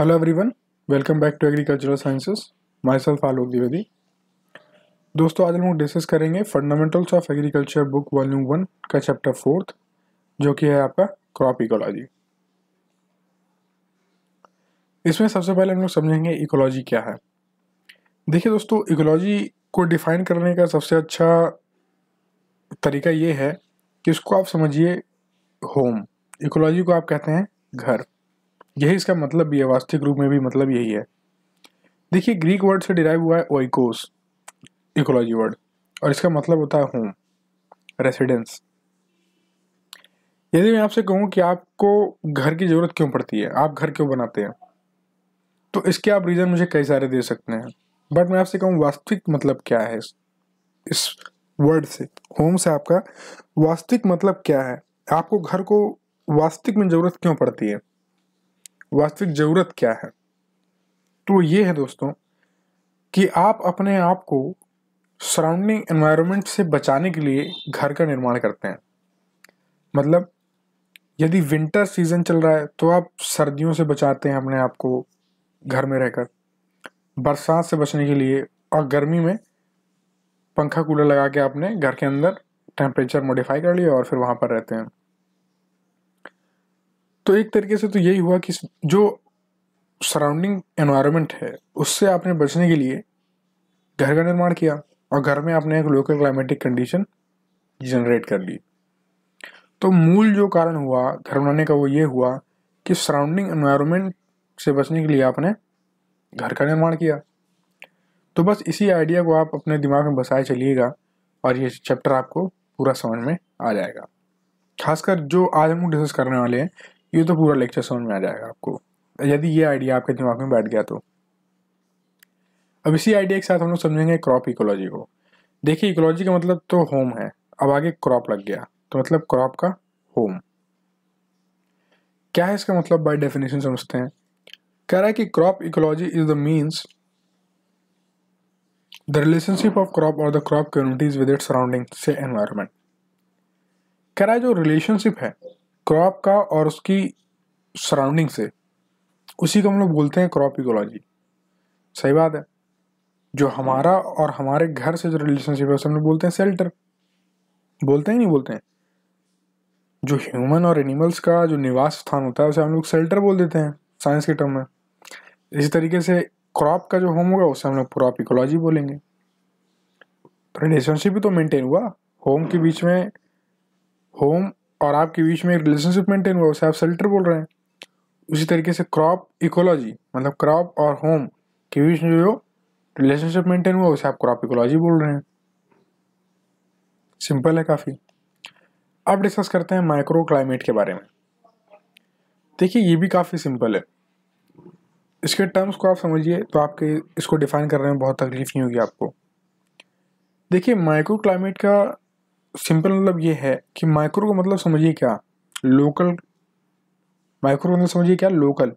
Hello everyone, welcome back to agricultural sciences. Myself Alok Dwivedi. दोस्तों, आज हम लोग डिस्कस करेंगे fundamentals of agriculture book volume 1 का चैप्टर 4, जो कि है आपका क्रॉप इकोलॉजी। इसमें सबसे पहले हम लोग समझेंगे इकोलॉजी क्या है। देखिए दोस्तों, इकोलॉजी को डिफाइन करने का सबसे अच्छा तरीका ये है कि इसको आप समझिए होम। इकोलॉजी को आप कहते हैं घर। यही इसका मतलब भी है, वास्तविक रूप में भी मतलब यही है। देखिए, ग्रीक वर्ड से डिराइव हुआ है ओइकोस, इकोलॉजी वर्ड, और इसका मतलब होता है होम, रेसिडेंस। यदि मैं आपसे कहूं कि आपको घर की जरूरत क्यों पड़ती है, आप घर क्यों बनाते हैं, तो इसके आप रीजन मुझे कई सारे दे सकते हैं। बट मैं आपसे कहूं वास्तविक मतलब क्या है इस वर्ड से, होम से आपका वास्तविक मतलब क्या है, आपको घर को वास्तविक में जरूरत क्यों पड़ती है, वास्तविक जरूरत क्या है। तो ये है दोस्तों कि आप अपने आप को सराउंडिंग एनवायरनमेंट से बचाने के लिए घर का निर्माण करते हैं। मतलब यदि विंटर सीजन चल रहा है तो आप सर्दियों से बचाते हैं अपने आप को घर में रहकर, बरसात से बचने के लिए, और गर्मी में पंखा कूलर लगा के आपने घर के अंदर टेम्परेचर मॉडिफाई कर लिया और फिर वहां पर रहते हैं। तो एक तरीके से तो यही हुआ कि जो सराउंडिंग एनवायरनमेंट है उससे आपने बचने के लिए घर का निर्माण किया, और घर में आपने एक लोकल क्लाइमेटिक कंडीशन जनरेट कर ली। तो मूल जो कारण हुआ घर बनाने का वो ये हुआ कि सराउंडिंग एनवायरनमेंट से बचने के लिए आपने घर का निर्माण किया। तो बस इसी आइडिया को आप अपने दिमाग में बसाए चलिएगा और ये चैप्टर आपको पूरा समझ में आ जाएगा। खासकर जो आज हम डिस्कस करने वाले हैं, ये तो पूरा लेक्चर समझ में आ जाएगा आपको, यदि ये आइडिया आपके दिमाग में बैठ गया तो। अब इसी आइडिया के साथ हम लोग समझेंगे क्रॉप इकोलॉजी को। देखिए, इकोलॉजी का मतलब तो होम है, अब आगे क्रॉप लग गया तो मतलब क्रॉप का होम क्या है, इसका मतलब बाय डेफिनेशन समझते हैं। कह रहा है कि crop ecology is the means the relationship of crop और the crop communities with its surrounding से एनवायरनमेंट। कह रहा है जो रिलेशनशिप है क्रॉप का और उसकी सराउंडिंग से, उसी को हम लोग बोलते हैं क्रॉप इकोलॉजी। सही बात है। जो हमारा और हमारे घर से जो रिलेशनशिप है उसे हम लोग बोलते हैं शेल्टर। बोलते हैं नहीं बोलते हैं। जो ह्यूमन और एनिमल्स का जो निवास स्थान होता है उसे हम लोग शेल्टर बोल देते हैं साइंस के टर्म में। इसी तरीके से क्रॉप का जो होम होगा उसे हम लोग क्रॉप इकोलॉजी बोलेंगे। रिलेशनशिप भी तो मेंटेन हुआ, होम के बीच में, होम और आपके बीच में एक रिलेशनशिप मेंटेन हुआ, उसे आप शेल्टर बोल रहे हैं। उसी तरीके से क्रॉप इकोलॉजी मतलब क्रॉप और होम के बीच में जो रिलेशनशिप मेंटेन हुआ उसे आप क्रॉप इकोलॉजी बोल रहे हैं। सिंपल है काफी। अब डिस्कस करते हैं माइक्रो क्लाइमेट के बारे में। देखिए, ये भी काफी सिंपल है। इसके टर्म्स को आप समझिए तो आपके इसको डिफाइन करने में बहुत तकलीफ नहीं होगी आपको। देखिए, माइक्रो क्लाइमेट का सिंपल मतलब ये है कि माइक्रो का मतलब समझिए क्या, लोकल। माइक्रो मतलब समझिए क्या, लोकल।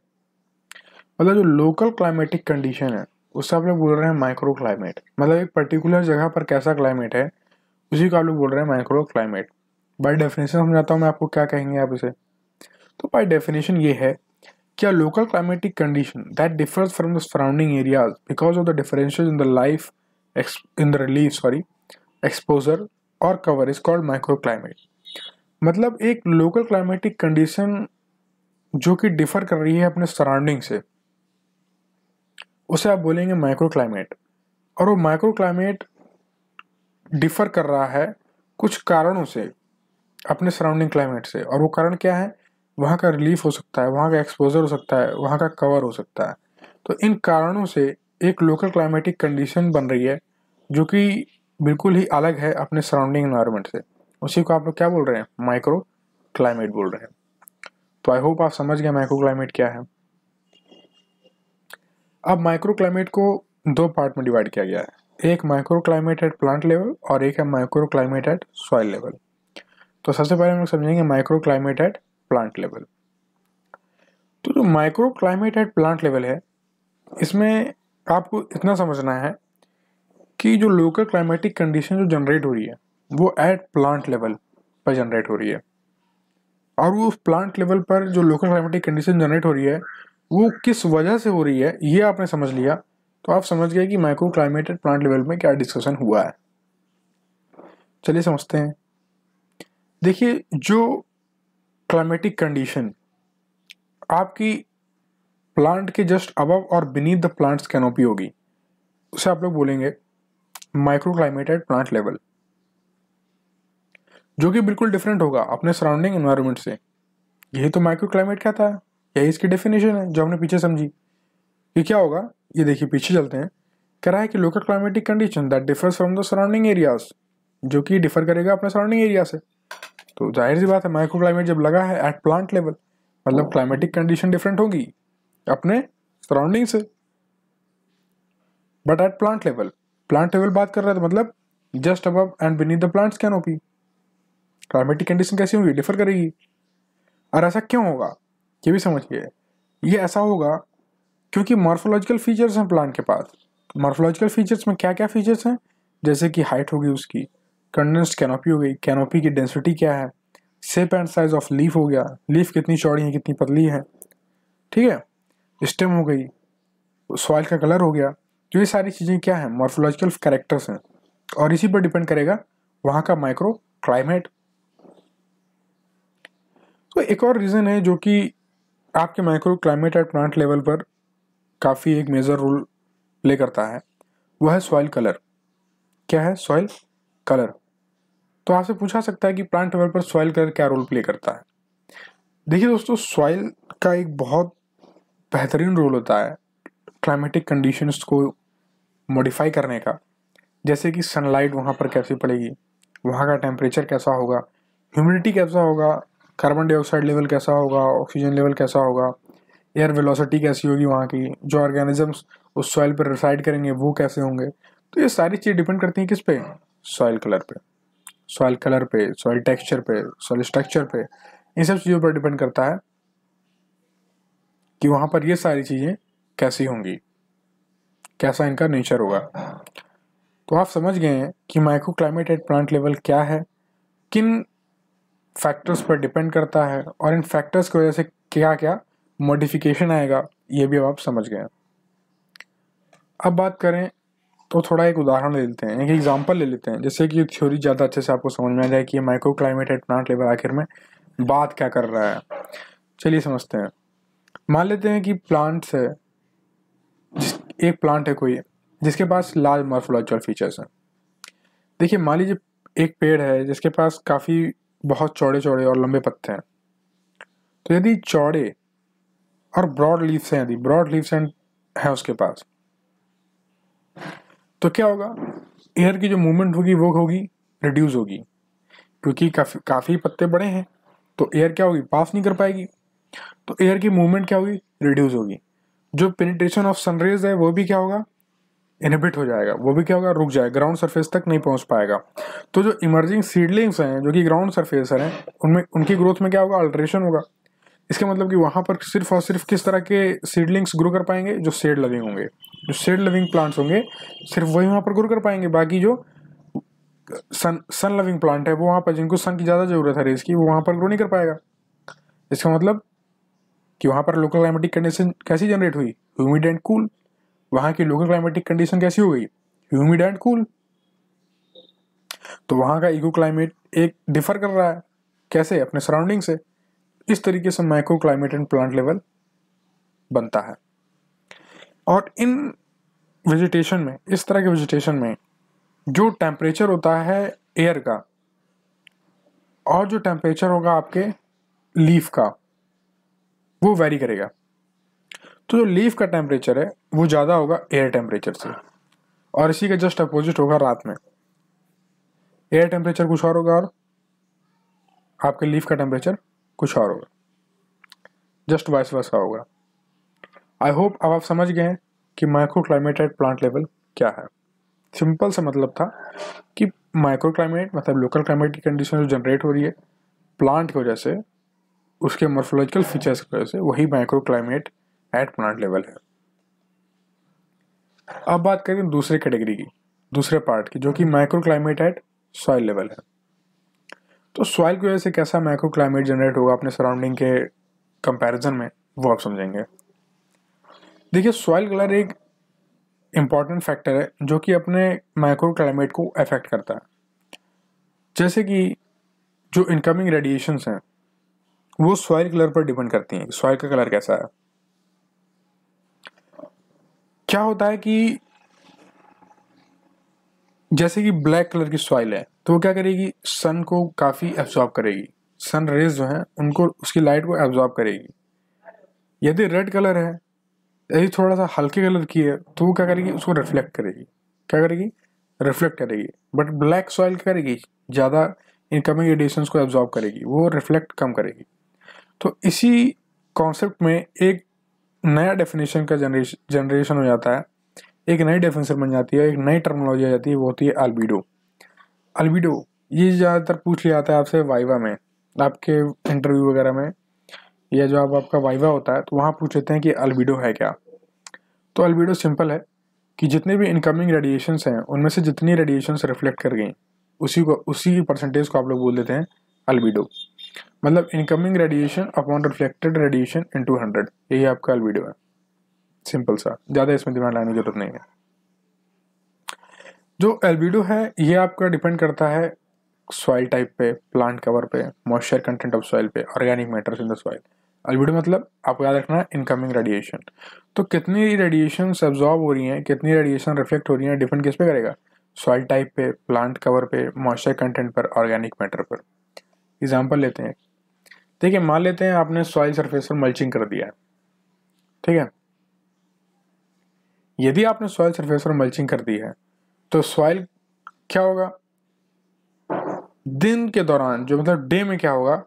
मतलब जो लोकल क्लाइमेटिक कंडीशन है उससे आप लोग बोल रहे हैं माइक्रो क्लाइमेट। मतलब एक पर्टिकुलर जगह पर कैसा क्लाइमेट है उसी को आप लोग बोल रहे हैं माइक्रो क्लाइमेट। बाय डेफिनेशन समझाता हूँ मैं आपको क्या कहेंगे आप इसे। तो बाय डेफिनेशन ये है कि a local climatic condition that differs from the surrounding areas because of the differences in the life in the relief exposure और cover is called microclimate। मतलब एक लोकल क्लाइमेटिक कंडीशन जो कि डिफर कर रही है अपने सराउंडिंग से, उसे आप बोलेंगे माइक्रो क्लाइमेट। और वो माइक्रो क्लाइमेट डिफर कर रहा है कुछ कारणों से अपने सराउंडिंग क्लाइमेट से। और वो कारण क्या है, वहाँ का रिलीफ हो सकता है, वहाँ का एक्सपोजर हो सकता है, वहाँ का कवर हो सकता है। तो इन कारणों से एक लोकल क्लाइमेटिक कंडीशन बन रही है जो कि बिल्कुल ही अलग है अपने सराउंडिंग एनवायरनमेंट से। उसी को आप लोग क्या बोल रहे हैं, माइक्रो क्लाइमेट बोल रहे हैं। तो आई होप आप समझ गए माइक्रो क्लाइमेट क्या है। अब माइक्रो क्लाइमेट को दो पार्ट में डिवाइड किया गया है, एक micro climate at plant level और एक है micro climate at soil level. तो सबसे पहले हम लोग समझेंगे micro climate at plant level. तो जो micro climate at plant level है, इसमें आपको इतना समझना है कि जो लोकल क्लाइमेटिक कंडीशन जो जनरेट हो रही है वो एट प्लांट लेवल पर जनरेट हो रही है। और वो उस प्लांट लेवल पर जो लोकल क्लाइमेटिक कंडीशन जनरेट हो रही है वो किस वजह से हो रही है ये आपने समझ लिया तो आप समझ गए कि micro climate at plant level में क्या डिस्कशन हुआ है। चलिए समझते हैं। देखिए, जो क्लाइमेटिक कंडीशन आपकी प्लांट के जस्ट अबव और बीनीथ द प्लांट्स कैनोपी होगी उसे आप लोग बोलेंगे micro climate at plant level, जो कि बिल्कुल डिफरेंट होगा अपने सराउंडिंग एनवायरनमेंट से। यही तो माइक्रो क्लाइमेट कहता है, यही इसकी डेफिनेशन है जो हमने पीछे समझी। ये क्या होगा, ये देखिए पीछे चलते हैं। कह रहा है कि local climatic condition that differs from the surrounding areas, जो कि डिफर करेगा अपने सराउंडिंग एरिया से। तो जाहिर सी बात है माइक्रो क्लाइमेट जब लगा है एट प्लांट लेवल, मतलब क्लाइमेटिक कंडीशन डिफरेंट होगी अपने सराउंडिंग से, बट एट प्लांट लेवल बात कर रहे थे, मतलब just above and beneath the plants canopy climatic condition कैसी होगी, डिफर करेगी। और ऐसा क्यों होगा ये भी समझिए। ये ऐसा होगा क्योंकि मॉर्फोलॉजिकल फीचर्स हैं प्लांट के पास। मॉर्फोलॉजिकल फीचर्स में क्या क्या फीचर्स हैं, जैसे कि हाइट होगी उसकी, कंडेंस्ड कैनोपी हो गई, कैनोपी की डेंसिटी क्या है, shape and size of leaf हो गया, लीफ कितनी चौड़ी है कितनी पतली है, ठीक है, स्टेम हो गई, सॉइल का कलर हो गया। तो ये सारी चीज़ें क्या है, मॉर्फोलॉजिकल कैरेक्टर्स हैं और इसी पर डिपेंड करेगा वहाँ का माइक्रो क्लाइमेट। तो एक और रीज़न है जो कि आपके micro climate at plant level पर काफ़ी एक मेजर रोल प्ले करता है, वो है सॉइल कलर। क्या है, सॉइल कलर। तो आपसे पूछा सकता है कि प्लांट लेवल पर सॉइल कलर क्या रोल प्ले करता है। देखिए दोस्तों, सॉइल का एक बहुत बेहतरीन रोल होता है क्लाइमेटिक कंडीशंस को मॉडिफाई करने का। जैसे कि सनलाइट वहाँ पर कैसी पड़ेगी, वहाँ का टेम्परेचर कैसा होगा, ह्यूमिडिटी कैसा होगा, कार्बन डाइऑक्साइड लेवल कैसा होगा, ऑक्सीजन लेवल कैसा होगा, एयर वेलोसिटी कैसी होगी, वहाँ की जो ऑर्गेनिजम्स उस सॉइल पर रिसाइड करेंगे वो कैसे होंगे। तो ये सारी चीज़ डिपेंड करती हैं किस पे, सॉइल कलर पे। सॉइल कलर पे, सॉइल टेक्सचर पे, सॉइल स्ट्रक्चर पे, इन सब चीज़ों पर डिपेंड करता है कि वहाँ पर ये सारी चीज़ें कैसी होंगी, कैसा इनका नेचर होगा। तो आप समझ गए हैं कि micro climate at plant level क्या है, किन फैक्टर्स पर डिपेंड करता है और इन फैक्टर्स की वजह से क्या क्या मॉडिफिकेशन आएगा, ये भी अब आप समझ गए हैं। अब बात करें तो थोड़ा एक उदाहरण ले लेते हैं, एक एग्जांपल ले लेते हैं, जिससे कि थ्योरी ज़्यादा अच्छे से आपको समझ में आ जाए कि ये micro climate at plant level आखिर में बात क्या कर रहा है। चलिए समझते हैं। मान लेते हैं कि प्लांट्स है, एक प्लांट है कोई जिसके पास लार्ज मॉर्फोलॉजिकल फीचर्स हैं। देखिए मान लीजिए एक पेड़ है जिसके पास काफ़ी बहुत चौड़े चौड़े और लंबे पत्ते हैं। तो यदि चौड़े और ब्रॉड लीव्स हैं, यदि ब्रॉड लीव्स है उसके पास, तो क्या होगा, एयर की जो मूवमेंट होगी वो होगी रिड्यूस होगी, क्योंकि काफ़ी पत्ते बड़े हैं तो एयर क्या होगी, पास नहीं कर पाएगी। तो एयर की मूवमेंट क्या होगी, रिड्यूस होगी। जो पेनिट्रेशन ऑफ सनरेज है वो भी क्या होगा, इनहिबिट हो जाएगा, वो भी क्या होगा, रुक जाएगा, ग्राउंड सरफेस तक नहीं पहुंच पाएगा। तो जो इमर्जिंग सीडलिंग्स हैं जो कि ग्राउंड सरफेस हैं उनमें उनकी ग्रोथ में क्या होगा, अल्टरेशन होगा। इसका मतलब कि वहां पर सिर्फ और सिर्फ किस तरह के सीडलिंग्स ग्रो कर पाएंगे, जो शेड लविंग होंगे, जो शेड लविंग प्लांट्स होंगे सिर्फ वही वहां पर ग्रो कर पाएंगे। बाकी जो सन लविंग प्लांट है वो वहां पर, जिनको सन की ज़्यादा जरूरत है रेस की, वो वहां पर ग्रो नहीं कर पाएगा। इसका मतलब कि वहां पर लोकल क्लाइमेटिक कंडीशन कैसी जनरेट हुई, ह्यूमिड एंड कूल। वहां की लोकल क्लाइमेटिक कंडीशन कैसी हो गई, ह्यूमिड एंड कूल। तो वहां का इको क्लाइमेट एक डिफर कर रहा है, कैसे, अपने सराउंडिंग से। इस तरीके से micro climate and plant level बनता है। और इन वेजिटेशन में, इस तरह के वेजिटेशन में जो टेम्परेचर होता है एयर का और जो टेम्परेचर होगा आपके लीफ का, वो वेरी करेगा। तो जो लीफ का टेम्परेचर है वो ज़्यादा होगा एयर टेम्परेचर से, और इसी का जस्ट अपोजिट होगा रात में। एयर टेम्परेचर कुछ और होगा और आपके लीफ का टेम्परेचर कुछ और होगा, जस्ट वाइस वर्सा होगा। आई होप अब आप समझ गए हैं कि micro climate at plant level क्या है। सिंपल सा मतलब था कि माइक्रो क्लाइमेट मतलब लोकल क्लाइमेट की कंडीशन जो जनरेट हो रही है प्लांट की वजह से, उसके मॉर्फोलॉजिकल फीचर्स की वजह से, वही micro climate at plant level है। अब बात करें दूसरे कैटेगरी की, दूसरे पार्ट की, जो कि micro climate at soil level है। तो सॉइल की वजह से कैसा माइक्रो क्लाइमेट जनरेट होगा अपने सराउंडिंग के कंपैरिजन में, वो आप समझेंगे। देखिए सॉइल कलर एक इम्पॉर्टेंट फैक्टर है जो कि अपने माइक्रो क्लाइमेट को अफेक्ट करता है। जैसे कि जो इनकमिंग रेडिएशंस हैं वो सॉइल कलर पर डिपेंड करती हैं, सॉइल का कलर कैसा है। क्या होता है कि जैसे कि ब्लैक कलर की सॉइल है तो वो क्या करेगी, सन को काफ़ी एब्जॉर्ब करेगी, सन रेज जो है उनको, उसकी लाइट को एब्जॉर्ब करेगी। यदि रेड कलर है, यदि थोड़ा सा हल्के कलर की है तो वो क्या करेगी, उसको रिफ्लेक्ट करेगी। क्या करेगी, रिफ्लेक्ट करेगी। बट ब्लैक सॉइल क्या करेगी, ज़्यादा इनकमिंग रेडिएशंस को एब्जॉर्ब करेगी, वो रिफ्लेक्ट कम करेगी। तो इसी कॉन्सेप्ट में एक नया डेफिनेशन का जनरेशन हो जाता है, एक नई डेफिनेशन बन जाती है, एक नई टर्मिनोलॉजी आ जाती है, वो होती है अल्बिडो। अल्बिडो ये ज़्यादातर पूछ लिया जाता है आपसे वाइवा में, आपके इंटरव्यू वगैरह में, या जो आपका वाइवा होता है तो वहाँ पूछ लेते हैं कि अल्बिडो है क्या। तो अल्बिडो सिंपल है कि जितने भी इनकमिंग रेडिएशंस हैं उनमें से जितनी रेडिएशंस रिफ्लेक्ट कर गई उसी परसेंटेज को आप लोग बोल देते हैं अल्बिडो। मतलब incoming radiation upon reflected radiation into 100, यही आपका अल्बिडो है। सिंपल सा, ज़्यादा इसमें दिमाग लगाने की जरूरत नहीं है। जो अल्बिडो है ये आपका डिपेंड करता है सॉइल टाइप पे, प्लांट कवर पे, मॉइस्चर कंटेंट ऑफ सॉइल पे, organic matters in the soil. Albedo मतलब आपको याद रखना है इनकमिंग रेडिएशन। तो कितनी रेडिएशन एब्जॉर्ब हो रही हैं, कितनी रेडिएशन रिफ्लेक्ट हो रही हैं, डिपेंड किस पे करेगा, सॉइल टाइप पे, प्लांट कवर पे, मॉइस्चर कंटेंट पर, ऑर्गेनिक मैटर पर। एग्जाम्पल लेते हैं, ठीक है, मान लेते हैं आपने सॉइल सरफेस पर मल्चिंग कर दिया है, ठीक है। यदि आपने सॉइल सरफेस पर मल्चिंग कर दी है तो सॉइल क्या होगा, दिन के दौरान, जो मतलब डे में क्या होगा,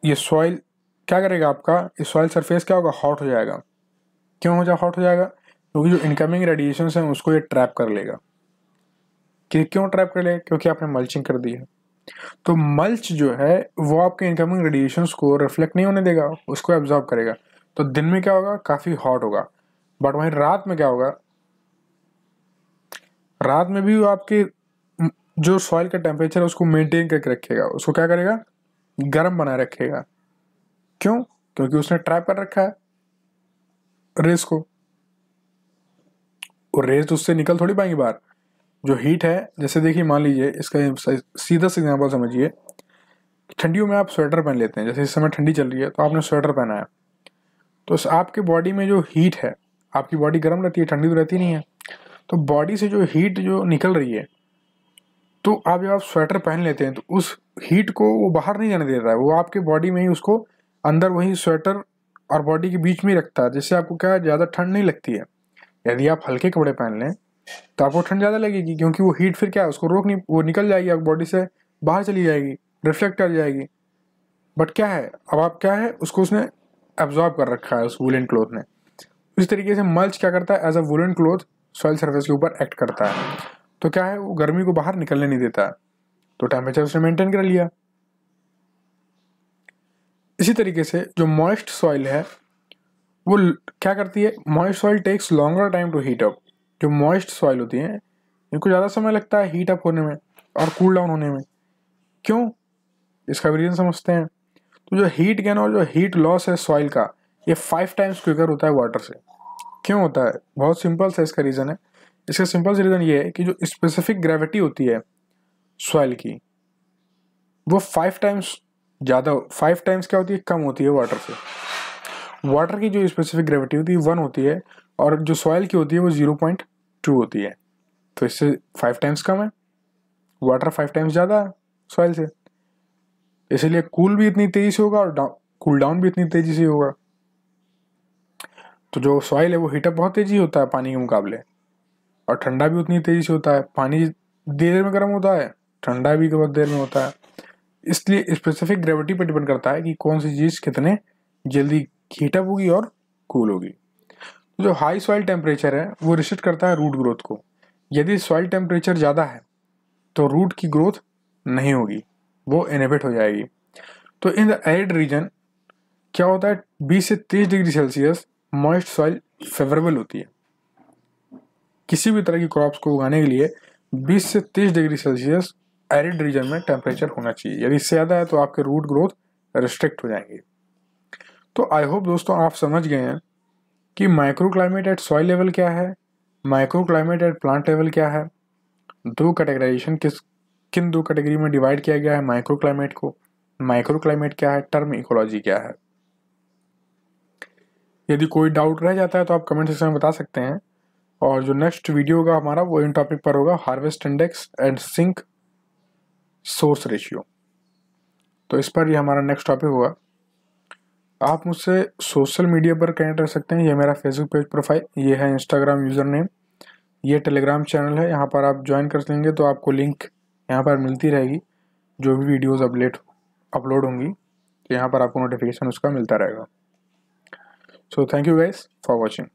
ये सॉइल क्या करेगा, आपका ये सॉइल सरफेस क्या होगा, हॉट हो जाएगा। क्यों हॉट हो जाएगा, क्योंकि जो इनकमिंग रेडिएशन हैं उसको ये ट्रैप कर लेगा। कि क्यों ट्रैप कर लेगा, क्योंकि आपने मल्चिंग कर दी है। तो मल्च जो है वो आपके इनकमिंग रेडिएशंस को रिफ्लेक्ट नहीं होने देगा, उसको एब्जॉर्ब करेगा। तो दिन में क्या होगा, काफी हॉट होगा। बट वहीं रात में क्या होगा, रात में भी वो आपके जो सॉइल का टेम्परेचर है उसको मेंटेन करके रखेगा, उसको क्या करेगा, गर्म बनाए रखेगा। क्यों, क्योंकि उसने ट्रैप कर रखा है रेस को, और रेस उससे निकल थोड़ी पाएंगी बाहर। जो हीट है, जैसे देखिए मान लीजिए, इसका सीधा सा एग्जाम्पल समझिए, ठंडियों में आप स्वेटर पहन लेते हैं, जैसे इस समय ठंडी चल रही है तो आपने स्वेटर पहना है, तो आपके बॉडी में जो हीट है, आपकी बॉडी गर्म रहती है, ठंडी तो रहती नहीं है। तो बॉडी से जो हीट जो निकल रही है, तो आप जब आप स्वेटर पहन लेते हैं तो उस हीट को वो बाहर नहीं जाने दे रहा है, वो आपके बॉडी में ही उसको अंदर वही स्वेटर और बॉडी के बीच में ही रखता है, जिससे आपको क्या ज़्यादा ठंड नहीं लगती है। यदि आप हल्के कपड़े पहन लें तो आपको ठंड ज़्यादा लगेगी, क्योंकि वो हीट फिर क्या है, उसको रोक नहीं, वो निकल जाएगी आपकी बॉडी से, बाहर चली जाएगी, रिफ्लेक्ट कर जाएगी। बट क्या है, अब आप क्या है, उसको उसने एब्जॉर्ब कर रखा है उस वुलन क्लोथ ने। इस तरीके से मल्च क्या करता है, as a woollen cloth soil surface के ऊपर एक्ट करता है। तो क्या है, वो गर्मी को बाहर निकलने नहीं देता है, तो टेम्परेचर उसने मेंटेन कर लिया। इसी तरीके से जो मॉइस्ट सॉइल है वो क्या करती है, moist soil takes longer time to heat up. जो मॉइस्ट सॉइल होती है इनको ज़्यादा समय लगता है हीट अप होने में और कूल डाउन होने में। क्यों, इसका भी रीज़न समझते हैं। तो जो हीट गेन और जो हीट लॉस है सॉइल का, ये 5 टाइम्स क्विकर होता है वाटर से। क्यों होता है, बहुत सिंपल सा इसका रीज़न है। इसका सिंपल सा रीज़न ये है कि जो स्पेसिफिक ग्रेविटी होती है सॉइल की, वो 5 टाइम्स ज़्यादा, 5 टाइम्स क्या होती है, कम होती है वाटर से। वाटर की जो स्पेसिफिक ग्रेविटी होती है 1 होती है, और जो सॉइल की होती है वो 0.2 होती है। तो इससे 5 टाइम्स कम है, वाटर 5 टाइम्स ज़्यादा है सॉइल से, इसलिए कूल भी इतनी तेज़ी से होगा और कूल डाउन भी इतनी तेज़ी से होगा। तो जो सॉइल है वो हीटअप बहुत तेज़ी होता है पानी के मुकाबले, और ठंडा भी उतनी तेज़ी से होता है। पानी देर में गर्म होता है, ठंडा भी बहुत देर में होता है। इसलिए स्पेसिफिक ग्रेविटी पर डिपेंड करता है कि कौन सी चीज़ कितने जल्दी हीटअप होगी और कूल होगी। जो हाई सॉइल टेम्परेचर है वो रिस्ट्रिक्ट करता है रूट ग्रोथ को। यदि सॉइल टेम्परेचर ज़्यादा है तो रूट की ग्रोथ नहीं होगी, वो इनहिबिट हो जाएगी। तो इन द एरिड रीजन क्या होता है, 20 से 30 degree Celsius moist soil favourable होती है। किसी भी तरह की क्रॉप्स को उगाने के लिए 20 से 30 डिग्री सेल्सियस एरिड रीजन में टेम्परेचर होना चाहिए। यदि इससे ज़्यादा है तो आपके रूट ग्रोथ रिस्ट्रिक्ट हो जाएंगे। तो आई होप दोस्तों आप समझ गए हैं कि micro climate at soil level क्या है, micro climate at plant level क्या है, दो कैटेगराइजेशन किन दो कैटेगरी में डिवाइड किया गया है माइक्रो क्लाइमेट को, माइक्रो क्लाइमेट क्या है, टर्म इकोलॉजी क्या है। यदि कोई डाउट रह जाता है तो आप कमेंट सेक्शन में बता सकते हैं। और जो नेक्स्ट वीडियो होगा हमारा वो इन टॉपिक पर होगा, harvest index and sink source ratio. तो इस पर ये हमारा नेक्स्ट टॉपिक होगा। आप मुझसे सोशल मीडिया पर कनेक्ट रह सकते हैं। ये मेरा फेसबुक पेज प्रोफाइल, ये है इंस्टाग्राम यूज़र नेम, ये टेलीग्राम चैनल है। यहाँ पर आप ज्वाइन कर लेंगे तो आपको लिंक यहाँ पर मिलती रहेगी, जो भी वीडियोज़ अपलोड होंगी तो यहाँ पर आपको नोटिफिकेशन उसका मिलता रहेगा। So thank you guys for watching.